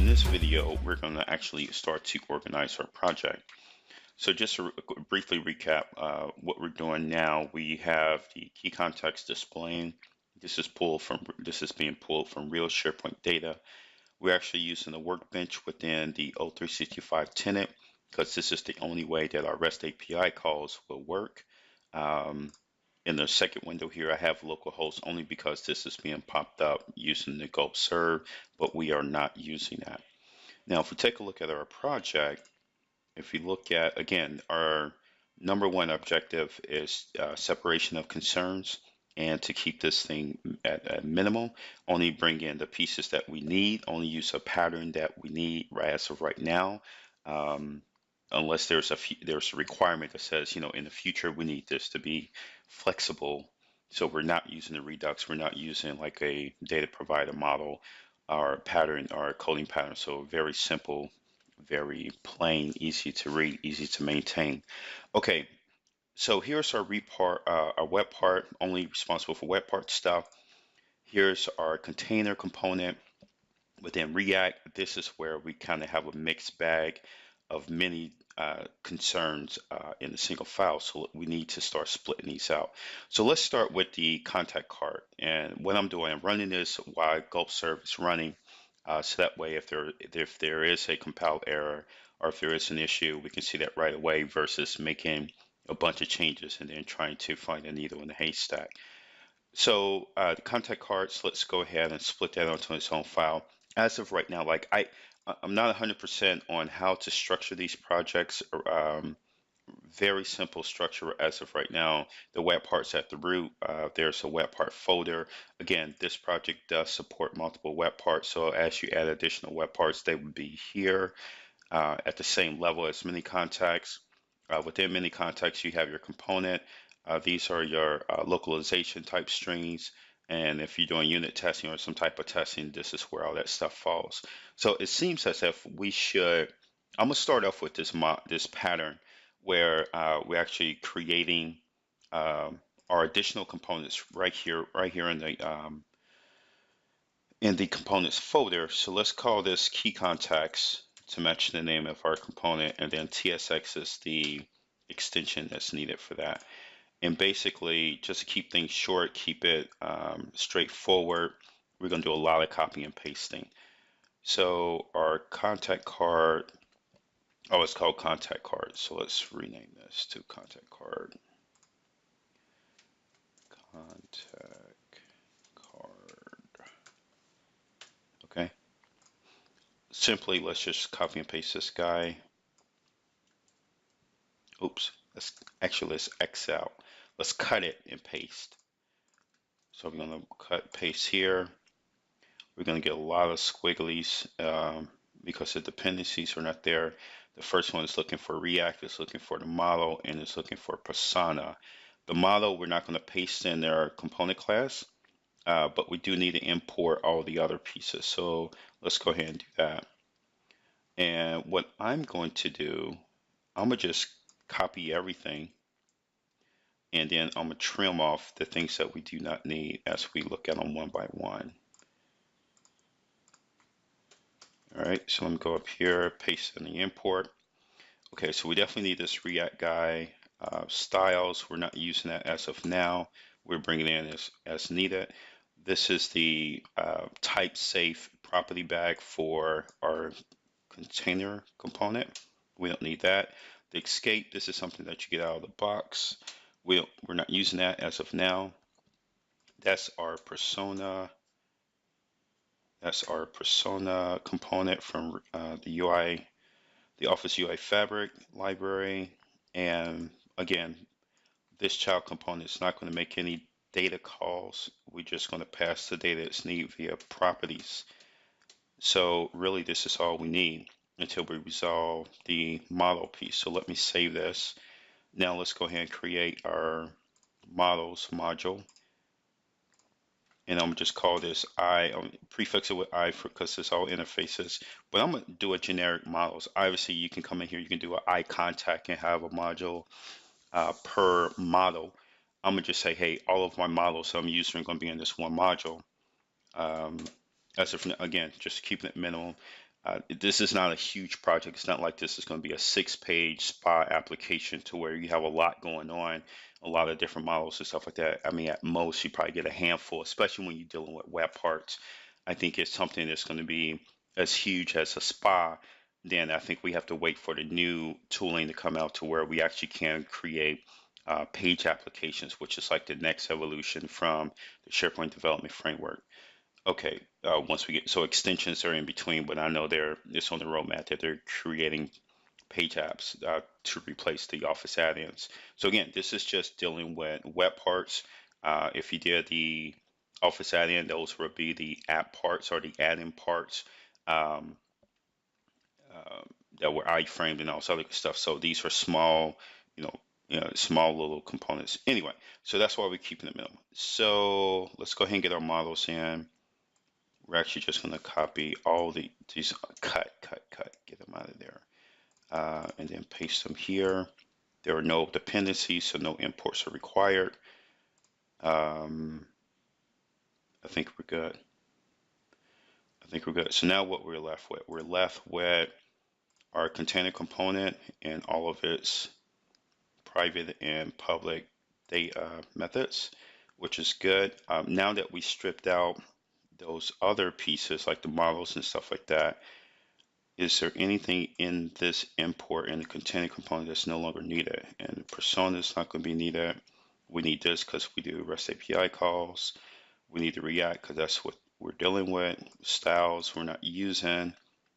in this video, we're going to actually start to organize our project. So just to briefly recap what we're doing now, we have the key context displaying. This is being pulled from real SharePoint data. We're actually using the workbench within the O365 tenant because this is the only way that our REST API calls will work. In the second window here, I have localhost only because this is being popped up using the gulp serve, but we are not using that. Now, if we take a look at our project, if we look at, again, our number one objective is separation of concerns, and to keep this thing at minimum, only bring in the pieces that we need, only use a pattern that we need right as of right now. Unless there's a requirement that says, in the future we need this to be flexible. So we're not using the Redux, we're not using like a data provider model or pattern or coding pattern. So very simple, very plain, easy to read, easy to maintain. Okay, so here's our web part, only responsible for web part stuff. Here's our container component within React. This is where we kind of have a mixed bag of many concerns in a single file. So we need to start splitting these out. So let's start with the contact card. And what I'm doing, I'm running this while gulp serve is running. So that way, if there is a compiled error or if there is an issue, we can see that right away versus making a bunch of changes and then trying to find a needle in the haystack. So the contact cards, let's go ahead and split that onto its own file. As of right now, like I'm not 100% on how to structure these projects. Very simple structure as of right now. The web part's at the root. There's a web part folder. Again, this project does support multiple web parts. So as you add additional web parts, they would be here at the same level as mini contacts. Within mini contacts, you have your component. These are your localization type strings. And if you're doing unit testing or some type of testing, this is where all that stuff falls. So it seems as if we should, I'm gonna start off with this pattern where we're actually creating our additional components right here in the components folder. So let's call this key contacts to match the name of our component, and then TSX is the extension that's needed for that. And basically, just to keep things short, keep it straightforward, we're going to do a lot of copy and pasting. So our contact card, oh, it's called contact card. So let's rename this to contact card. Contact card. Okay. Simply, let's just copy and paste this guy. Oops. Let's X out. Let's cut it and paste. So we're going to cut, paste here. We're going to get a lot of squigglies because the dependencies are not there. The first one is looking for React, it's looking for the model, and it's looking for persona. The model, we're not going to paste in their component class, but we do need to import all the other pieces. So let's go ahead and do that. And what I'm going to do, I'm going to just copy everything, and then I'm going to trim off the things that we do not need as we look at them one by one. All right, so let me go up here, paste in the import. Okay, so we definitely need this React guy. Styles, we're not using that as of now. We're bringing it in as needed. This is the type safe property bag for our container component. We don't need that. The escape, this is something that you get out of the box. We're not using that as of now. That's our persona. That's our persona component from the UI, the Office UI Fabric library. And again, this child component is not going to make any data calls. We're just going to pass the data it's needed via properties. So really, this is all we need until we resolve the model piece. So let me save this. Now let's go ahead and create our models module. And I'm gonna just call this I, prefix it with I because it's all interfaces. But I'm gonna do a generic models. Obviously, you can come in here, you can do an I contact and have a module per model. I'm gonna just say, hey, all of my models I'm using are gonna be in this one module. As if, again, just keeping it minimal. This is not a huge project. It's not like this is going to be a 6-page SPA application to where you have a lot going on, a lot of different models and stuff like that. I mean, at most, you probably get a handful, especially when you're dealing with web parts. I think it's something that's going to be as huge as a SPA. Then I think we have to wait for the new tooling to come out to where we actually can create page applications, which is like the next evolution from the SharePoint development framework. Okay, once we get, so extensions are in between, but I know it's on the roadmap that they're creating page apps to replace the Office add-ins. So again, this is just dealing with web parts. If you did the Office add-in, those would be the app parts or the add-in parts um, uh, that were iframed and all this other stuff. So these are small, small little components. Anyway, so that's why we keep in the middle. So let's go ahead and get our models in. We're actually just going to copy all these, cut, get them out of there, and then paste them here. There are no dependencies, so no imports are required. I think we're good. So now what we're left with, our container component and all of its private and public data methods, which is good. Now that we stripped out those other pieces like the models and stuff like that, is there anything in this import in the container component that's no longer needed? And the persona is not going to be needed. We need this because we do REST API calls. We need the React because that's what we're dealing with. Styles we're not using,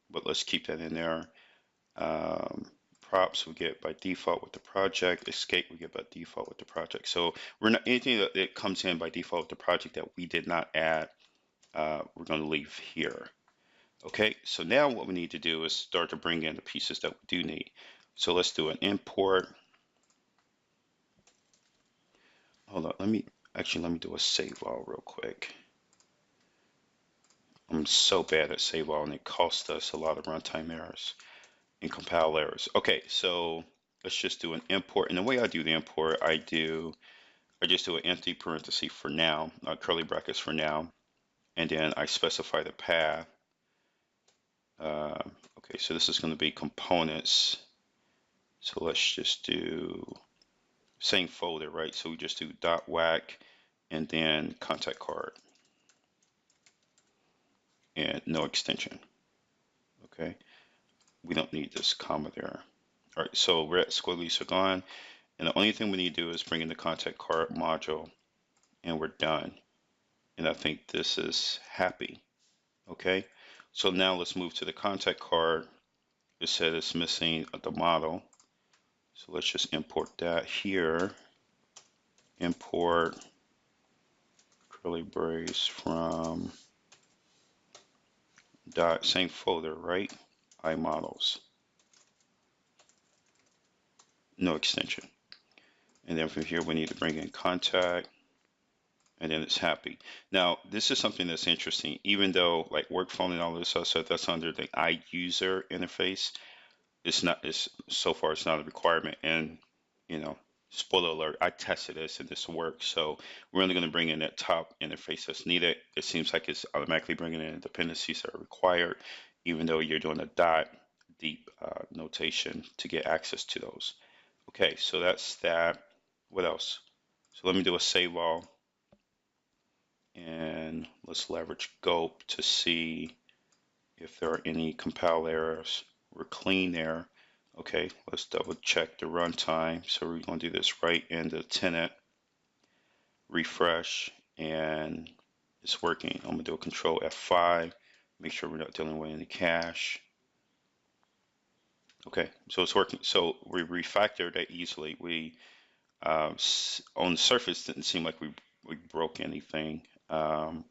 but let's keep that in there. Props we get by default with the project. Escape we get by default with the project. So we're not, anything that comes in by default with the project that we did not add, we're going to leave here. Okay, so now what we need to do is start to bring in the pieces that we do need. So let's do an import. Hold on, let me do a save all real quick. I'm so bad at save all and it costs us a lot of runtime errors and compile errors. Okay, so let's just do an import. And the way I do the import, I just do an empty parenthesis for now, curly brackets for now, and then I specify the path. Okay, so this is going to be components. So let's just do same folder, right? So we just do .wac and then contact card and no extension. Okay, we don't need this comma there. All right, so red squigglies are gone. And the only thing we need to do is bring in the contact card module and we're done. And I think this is happy. Okay, so now let's move to the contact card. It said it's missing the model. So let's just import that here. Import curly brace from same folder, right? iModels. No extension. And then from here we need to bring in contact and then it's happy. Now this is something that's interesting, even though like workflow and all this stuff that's under the iUser interface, so far it's not a requirement. And spoiler alert, I tested this and this works. So we're only going to bring in that top interface that's needed. It seems like it's automatically bringing in dependencies that are required, even though you're doing a dot deep notation to get access to those. Okay, so that's that. What else? So let me do a save all. And let's leverage gulp to see if there are any compile errors. We're clean there. Okay, let's double check the runtime. So we're going to do this right in the tenant, refresh, and it's working. I'm going to do a control F5, make sure we're not dealing with any cache. Okay, so it's working. So we refactored that easily. We, on the surface, didn't seem like we broke anything. And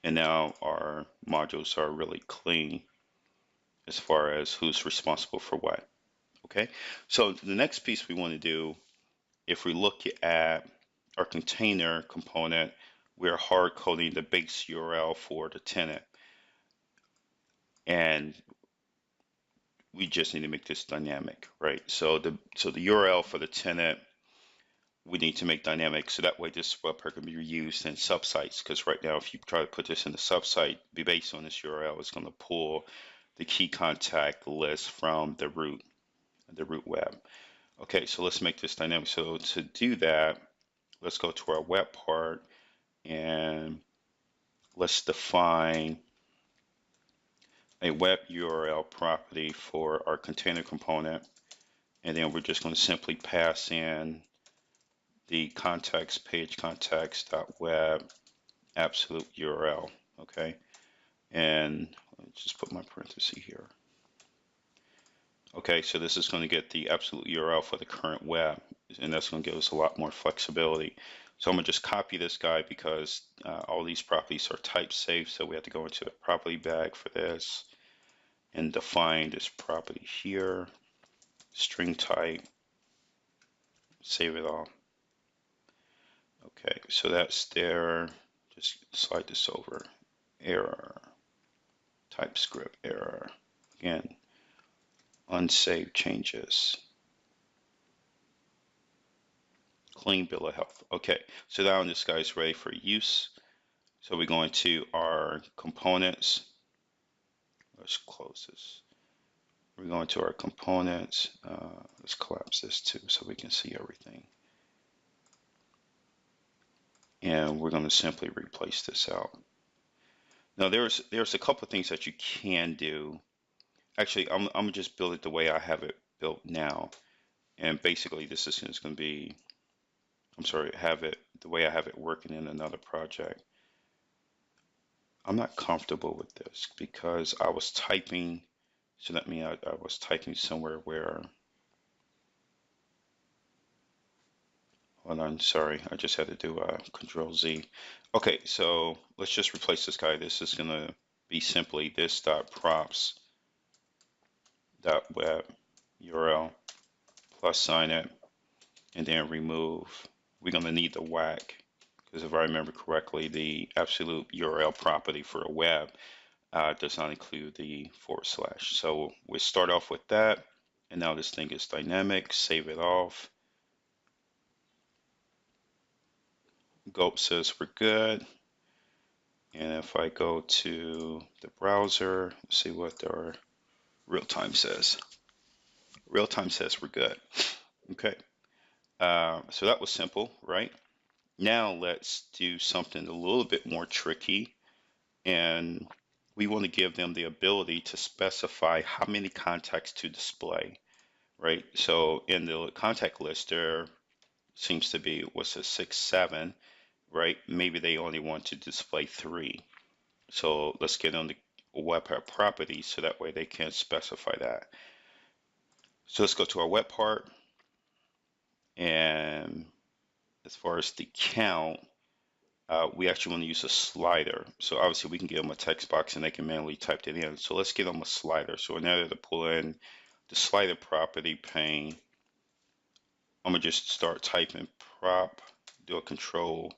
now our modules are really clean as far as who's responsible for what. Okay, so the next piece we want to do, if we look at our container component, we're hard coding the base URL for the tenant. And we just need to make this dynamic, right? So the URL for the tenant, we need to make dynamic so that way this webhook can be reused in subsites, because right now if you try to put this in the subsite, be based on this URL, it's going to pull the key contact list from the root web. Okay, so let's make this dynamic. So to do that, let's go to our web part and let's define a web URL property for our container component. And then we're just going to simply pass in the context page context.web absolute URL. Okay, and let's just put my parenthesis here. Okay, so this is going to get the absolute URL for the current web, and that's going to give us a lot more flexibility. So I'm going to just copy this guy because all these properties are type safe, so we have to go into the property bag for this and define this property here, string type, save it all. Okay, so that's there. Just slide this over. Error, TypeScript error. Again, unsaved changes. Clean bill of health. Okay, so now this guy's ready for use. So we're going to our components. Let's close this. We're going to our components. Let's collapse this too so we can see everything. And we're going to simply replace this out. Now there's a couple of things that you can do. Actually, I'm gonna just build it the way I have it built now. And basically this is going to be, have it the way I have it working in another project. I'm not comfortable with this because I was typing, so that means I was typing somewhere where, hold on, sorry, I just had to do a Control Z. Okay, so let's just replace this guy. This is going to be simply this.props.web URL plus sign it, and then remove. We're going to need the whack because if I remember correctly, the absolute URL property for a web does not include the /. So we'll start off with that, and now this thing is dynamic. Save it off. Gulp says we're good. And if I go to the browser, see what our real time says. Real time says we're good. Okay. So that was simple, right? Now let's do something a little bit more tricky. And we want to give them the ability to specify how many contacts to display, right? So in the contact list, there seems to be, what's it, 6, 7, right? Maybe they only want to display 3. So let's get on the web property so that way they can specify that. So let's go to our web part. And as far as the count, we actually want to use a slider. So obviously we can give them a text box and they can manually type it in. So let's give them a slider. So in order to pull in the slider property pane, I'm going to just start typing prop, do a control,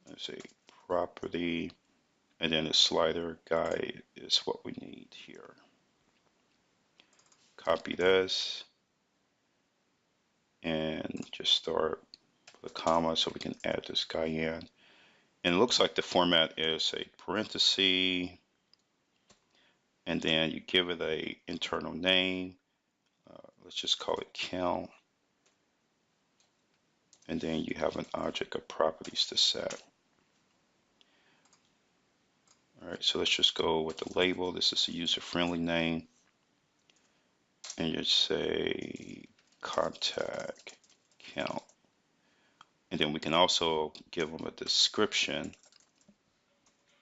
let's see, property, and then the slider guy is what we need here. Copy this and just start with a comma so we can add this guy in. And it looks like the format is a parenthesis, and then you give it a internal name. Let's just call it count. And then you have an object of properties to set. All right, so let's just go with the label. This is a user-friendly name. And you say contact count. And then we can also give them a description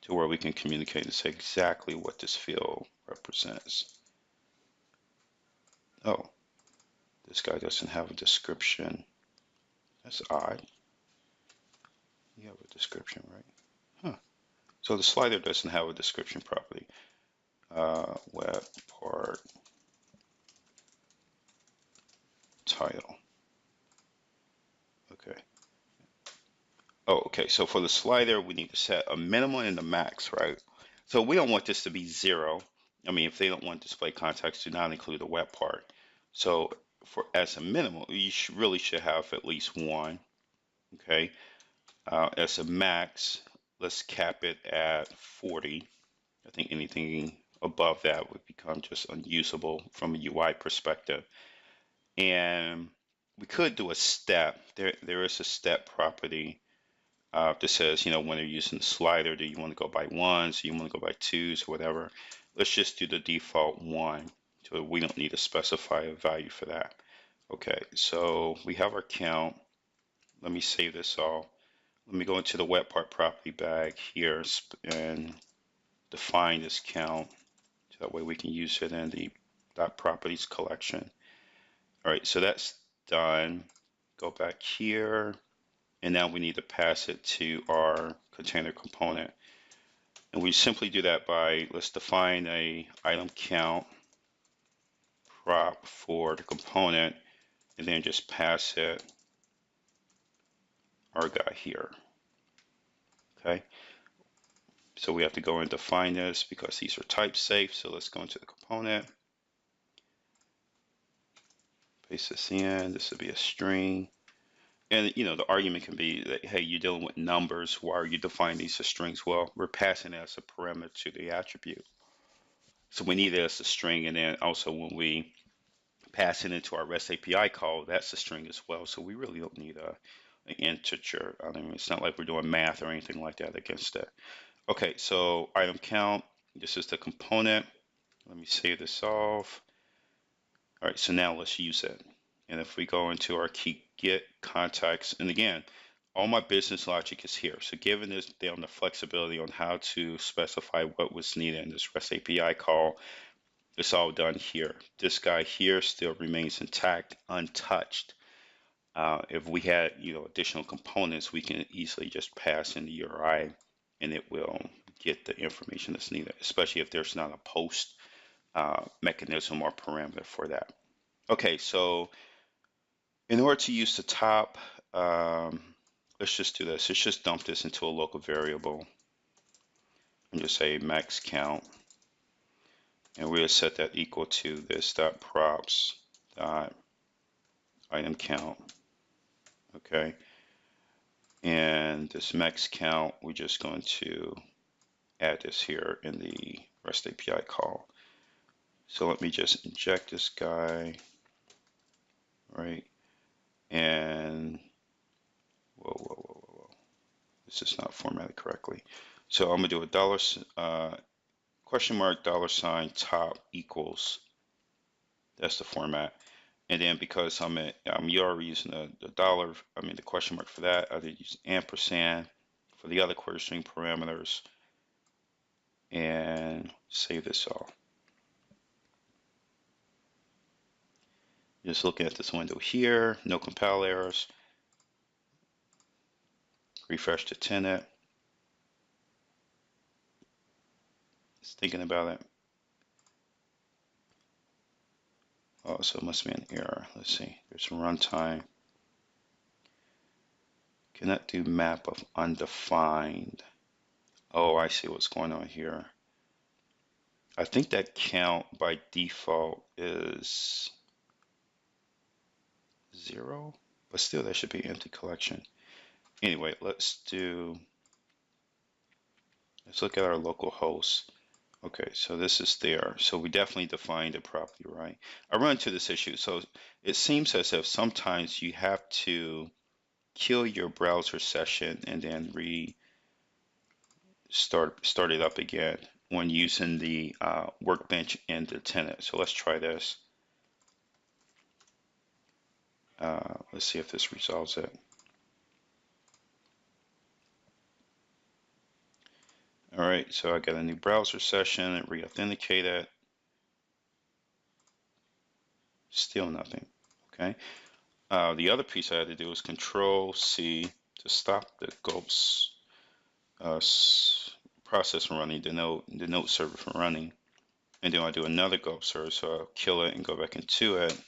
to where we can communicate and say exactly what this field represents. Oh, this guy doesn't have a description. That's odd. You have a description, right? Huh. So the slider doesn't have a description property. Web part title. Okay. Oh, okay. So for the slider, we need to set a minimum and a max, right? So we don't want this to be 0. I mean, if they don't want display contacts, do not include the web part. So for as a minimum, you really should have at least 1. Okay. As a max, let's cap it at 40. I think anything above that would become just unusable from a UI perspective. And we could do a step. There is a step property that says, you know, when you're using the slider, do you want to go by ones, do you want to go by twos, or whatever. Let's just do the default one, so we don't need to specify a value for that. Okay, so we have our count. Let me save this all. Let me go into the web part property bag here and define this count. So that way we can use it in the .properties collection. All right, so that's done. Go back here, and now we need to pass it to our container component. And we simply do that by, let's define a item count prop for the component, and then just pass it our guy here. Okay, so we have to go and define this because these are type safe. So let's go into the component, paste this in. This would be a string. And you know, the argument can be that, hey, you're dealing with numbers. Why are you defining these as strings? Well, we're passing it as a parameter to the attribute. So we need it as a string, and then also when we pass it into our REST API call, that's a string as well. So we really don't need an integer. I mean, it's not like we're doing math or anything like that against it. Okay, so item count, this is the component. Let me save this off. All right, so now let's use it. And if we go into our key get context, and again, all my business logic is here. So given this down the flexibility on how to specify what was needed in this REST API call, it's all done here. This guy here still remains intact, untouched. If we had, you know, additional components, we can easily just pass in the URI, and it will get the information that's needed, especially if there's not a post mechanism or parameter for that. Okay, so in order to use the top, let's just do this. Let's just dump this into a local variable and just say max count. And we'll set that equal to this dot props dot item count. Okay. And this max count, we're just going to add this here in the REST API call. So let me just inject this guy, right? And whoa. This is not formatted correctly. So I'm gonna do a dollar question mark $ top equals. That's the format. And then because I'm already using the dollar, I mean the question mark for that, I did use ampersand for the other query string parameters, and save this all. Just looking at this window here, no compile errors. Refresh to tenant. Just thinking about it. Oh, so it must be an error. Let's see. There's a runtime. Cannot do map of undefined. Oh, I see what's going on here. I think that count by default is 0, but still that should be empty collection. Anyway, let's look at our local host. Okay, so this is there. So we definitely defined the property, right? I run into this issue. So it seems as if sometimes you have to kill your browser session and then start it up again when using the workbench and the tenant. So let's try this. Let's see if this resolves it. All right, so I got a new browser session and re-authenticate it. Still nothing, okay? The other piece I had to do was Control-C to stop the gulps process from running, the node server from running. And then I do another gulp server, so I'll kill it and go back into it.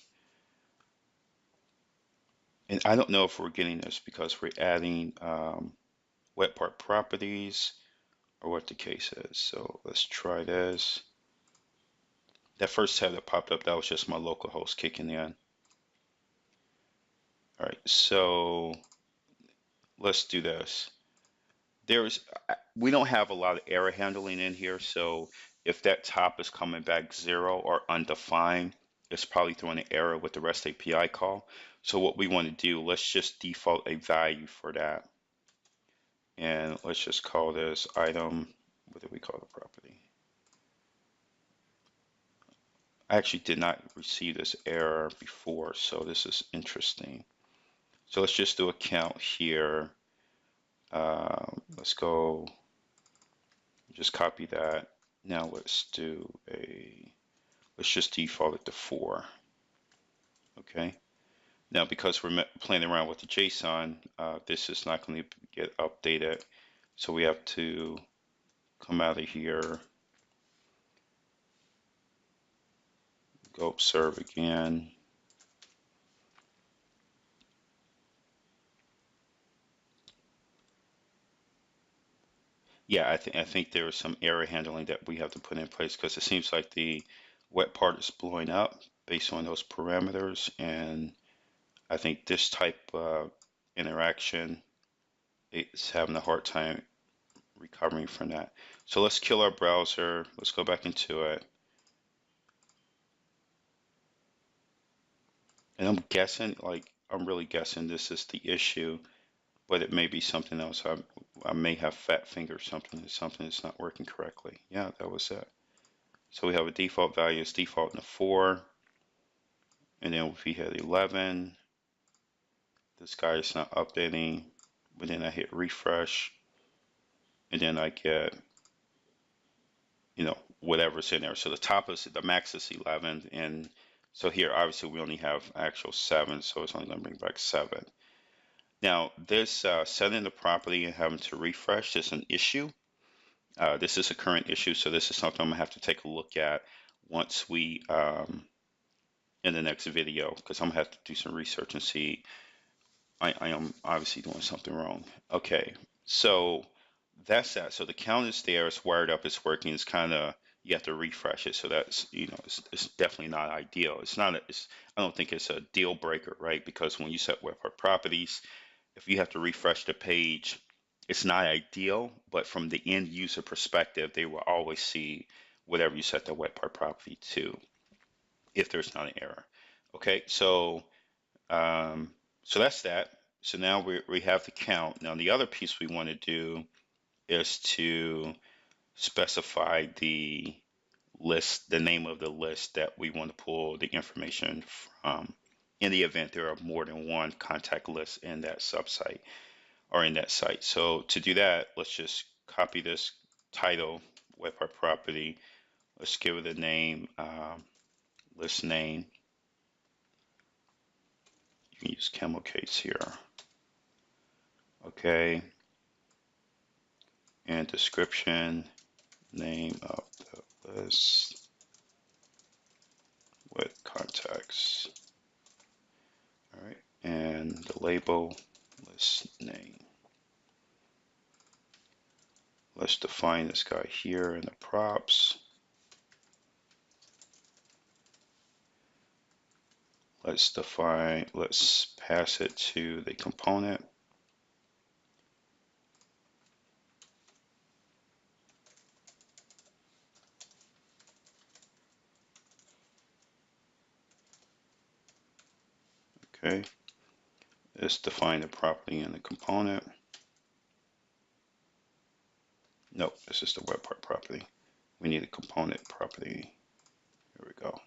And I don't know if we're getting this because we're adding web part properties or what the case is. So let's try this. That first tab that popped up, that was just my local host kicking in. All right, so let's do this. We don't have a lot of error handling in here, so If that top is coming back 0 or undefined, it's probably throwing an error with the REST API call. So what we want to do, let's just default a value for that. And let's just call this item, what did we call the property? I actually did not receive this error before, so this is interesting. So let's just do a count here. Let's go, just copy that. Now let's just default it to 4. Okay. Now, because we're playing around with the JSON, this is not going to get updated. So we have to come out of here, go observe again. Yeah, I think there is some error handling that we have to put in place because it seems like the wet part is blowing up based on those parameters, and I think this type of interaction is having a hard time recovering from that. So let's kill our browser. Let's go back into it. And I'm really guessing this is the issue, but it may be something else. I may have fat fingered something that's not working correctly. Yeah, that was it. So we have a default value, it's default in a 4. And then if we hit 11, this guy is not updating. But then I hit refresh. And then I get, whatever's in there. So the max is 11. And so here, obviously, we only have actual 7. So it's only going to bring back 7. Now, this setting the property and having to refresh is an issue. This is a current issue, so this is something I'm going to have to take a look at once we, in the next video, because I'm going to have to do some research and see I am obviously doing something wrong. Okay, so that's that. So the count is there, it's wired up, it's working, it's kind of, you have to refresh it. So that's, it's definitely not ideal. I don't think it's a deal breaker, right? Because when you set web properties, if you have to refresh the page, it's not ideal, but from the end user perspective, they will always see whatever you set the web part property to, if there's not an error. Okay, so that's that. So now we have the count. Now the other piece we want to do is to specify the list, the name of the list that we want to pull the information from in the event there are more than one contact list in that subsite or in that site. So to do that, let's just copy this title, web part property. Let's give it a name, list name. You can use camel case here. Okay. And description, name of the list with context. All right. And the label, list name. Let's define this guy here in the props. Let's pass it to the component. Okay. Let's define the property in the component. Nope, this is the web part property. We need a component property. Here we go.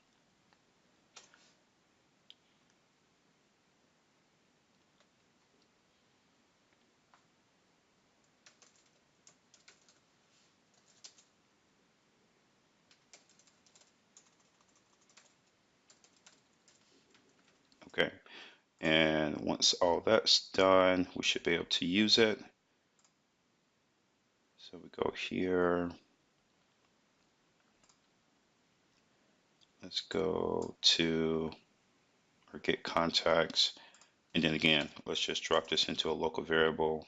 Okay. And once all that's done, we should be able to use it. So we go here. Let's go to our get contacts. And then again, let's just drop this into a local variable.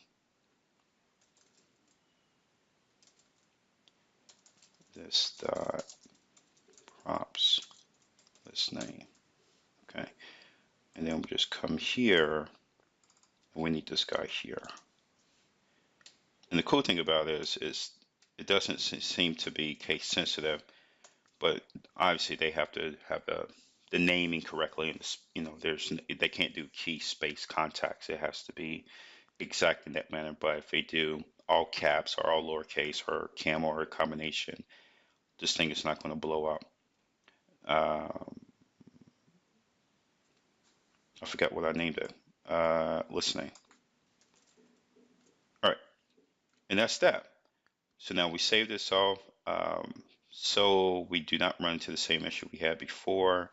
This dot props list name. Okay. And then we just come here and we need this guy here. And the cool thing about it is it doesn't seem to be case sensitive, but obviously they have to have the naming correctly, and they can't do key space contacts. It has to be exact in that manner. But if they do all caps or all lowercase or camel or a combination, this thing is not going to blow up. I forgot what I named it. Listening. All right, and that's that. So now we save this off, so we do not run into the same issue we had before.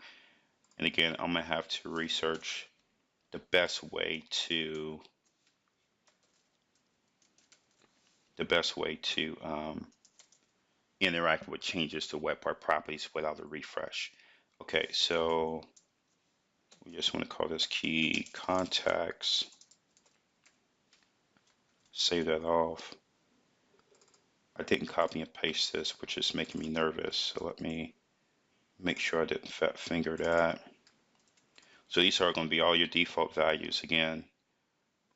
And again, I'm gonna have to research the best way to interact with changes to web part properties without a refresh. Okay, so we just want to call this key contacts. Save that off. I didn't copy and paste this, which is making me nervous. So let me make sure I didn't fat finger that. So these are going to be all your default values. Again,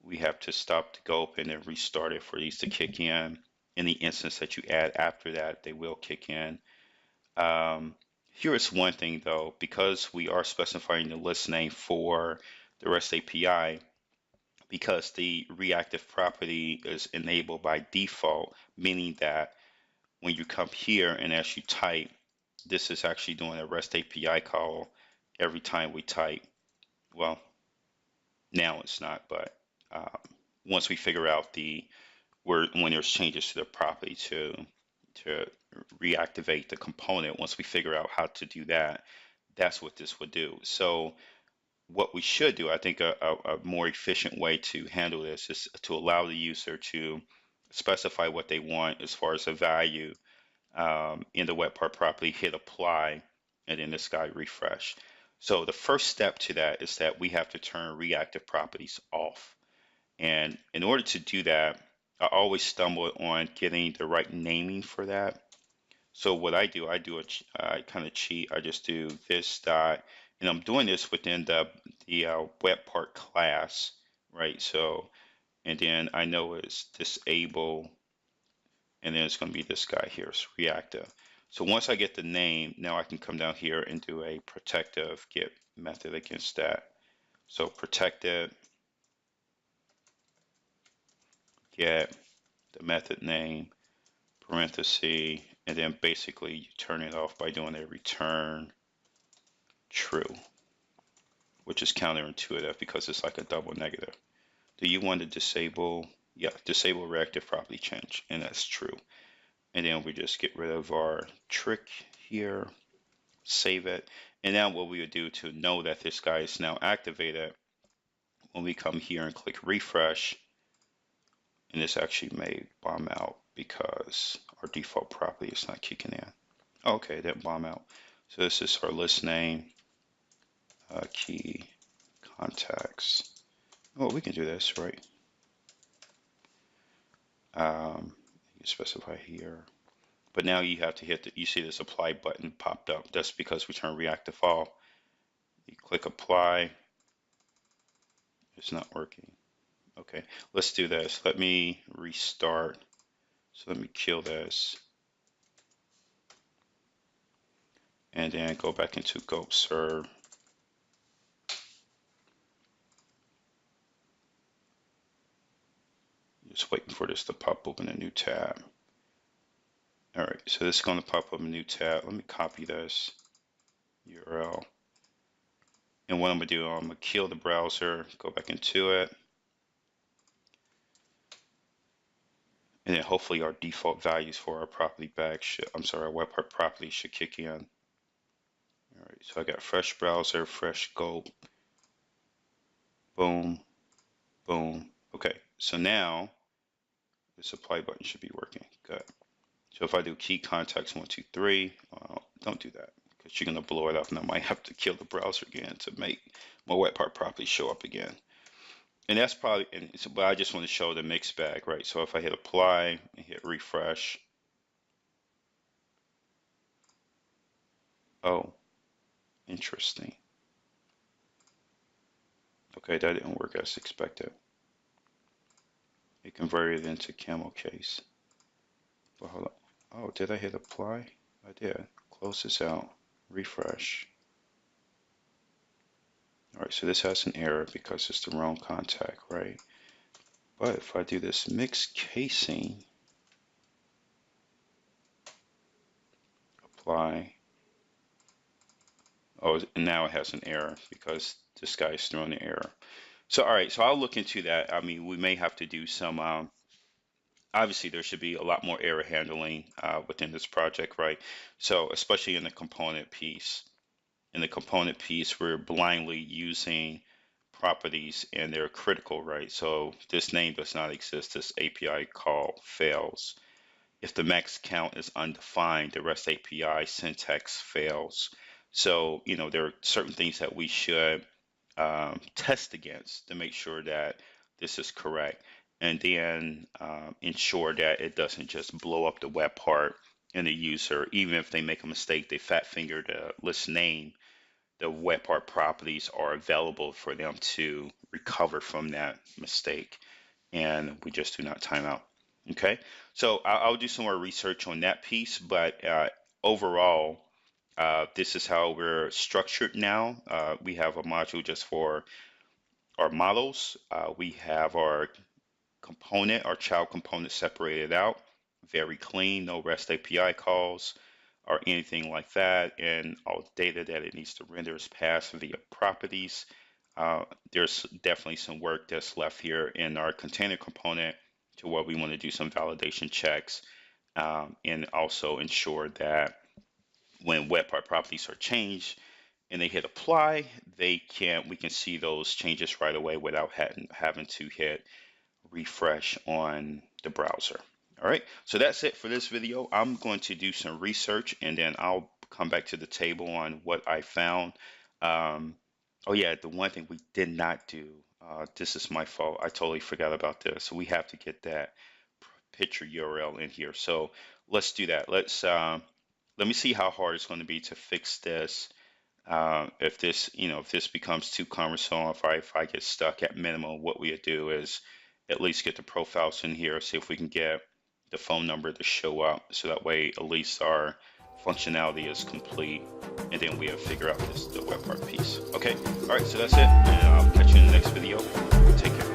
we have to stop the gulp and then restart it for these to kick in. In the instance that you add after that, they will kick in. Here is one thing though, because we are specifying the list name for the REST API, because the reactive property is enabled by default, meaning that when you come here and as you type, this is actually doing a REST API call every time we type. Well, now it's not, but once we figure out when there's changes to the property to reactivate the component, once we figure out how to do that, that's what this would do. So what we should do, I think a more efficient way to handle this is to allow the user to specify what they want as far as a value in the web part property, hit apply, and then this guy refresh. So the first step to that is that we have to turn reactive properties off. And in order to do that, I always stumble on getting the right naming for that. So what I do a kind of cheat. I just do this dot, and I'm doing this within the web part class, right? So, and then I know it's disable, and then it's going to be this guy here, it's reactive. So once I get the name, now I can come down here and do a protective get method against that. So protected, get the method name, parenthesis, and then basically you turn it off by doing a return true, which is counterintuitive because it's like a double negative. Do you want to disable? Yeah, disable reactive property change, and that's true. And then we just get rid of our trick here, save it. And now what we would do to know that this guy is now activated, when we come here and click refresh, and this actually may bomb out because our default property is not kicking in. Okay, that bomb out. So this is our list name, key contacts. Oh, we can do this, right? You specify here. But now you have to hit you see this apply button popped up. That's because we turned reactive off. You click apply. It's not working. Okay, let's do this. Let me restart. So let me kill this. And then go back into gulp serve. Just waiting for this to pop open a new tab. All right, so this is going to pop up a new tab. Let me copy this URL. And what I'm going to do, I'm going to kill the browser, go back into it. And then hopefully our default values for our property bag our web part property should kick in. All right, so I got fresh browser, fresh gulp. Boom, boom. Okay, so now this apply button should be working. Good. So if I do key contacts 1, 2, 3, don't do that because you're going to blow it up, and I might have to kill the browser again to make my web part properly show up again. And that's probably, but I just want to show the mixed bag, right? So if I hit apply and hit refresh, oh, interesting. Okay, that didn't work as expected. It converted into camel case. But hold on. Oh, did I hit apply? I did. Close this out. Refresh. All right, so this has an error because it's the wrong contact, right? But if I do this mixed casing, apply. Oh, and now it has an error because this guy is throwing an error. So, all right, so I'll look into that. I mean, we may have to do some, obviously there should be a lot more error handling within this project, right? So, especially in the component piece. In the component piece, we're blindly using properties and they're critical, right? So this name does not exist. This API call fails. If the max count is undefined, the REST API syntax fails. So, there are certain things that we should test against to make sure that this is correct. And then ensure that it doesn't just blow up the web part and the user, even if they make a mistake, they fat finger the list name, the web part properties are available for them to recover from that mistake. And we just do not time out. Okay, so I'll do some more research on that piece, but overall, this is how we're structured now. We have a module just for our models. We have our component, our child component separated out, very clean, no REST API calls or anything like that, and all data that it needs to render is passed via properties. There's definitely some work that's left here in our container component to where we want to do some validation checks and also ensure that when web part properties are changed and they hit apply, we can see those changes right away without having to hit refresh on the browser. All right, so that's it for this video. I'm going to do some research and then I'll come back to the table on what I found. Oh yeah, the one thing we did not do, this is my fault. I totally forgot about this. So we have to get that picture URL in here. So let's do that. Let me see how hard it's going to be to fix this. If this becomes too cumbersome, if I get stuck at minimum, what we do is at least get the profiles in here, see if we can get the phone number to show up, so that way at least our functionality is complete, and then we have to figure out the web part piece. Okay, all right, so that's it, and I'll catch you in the next video. Take care.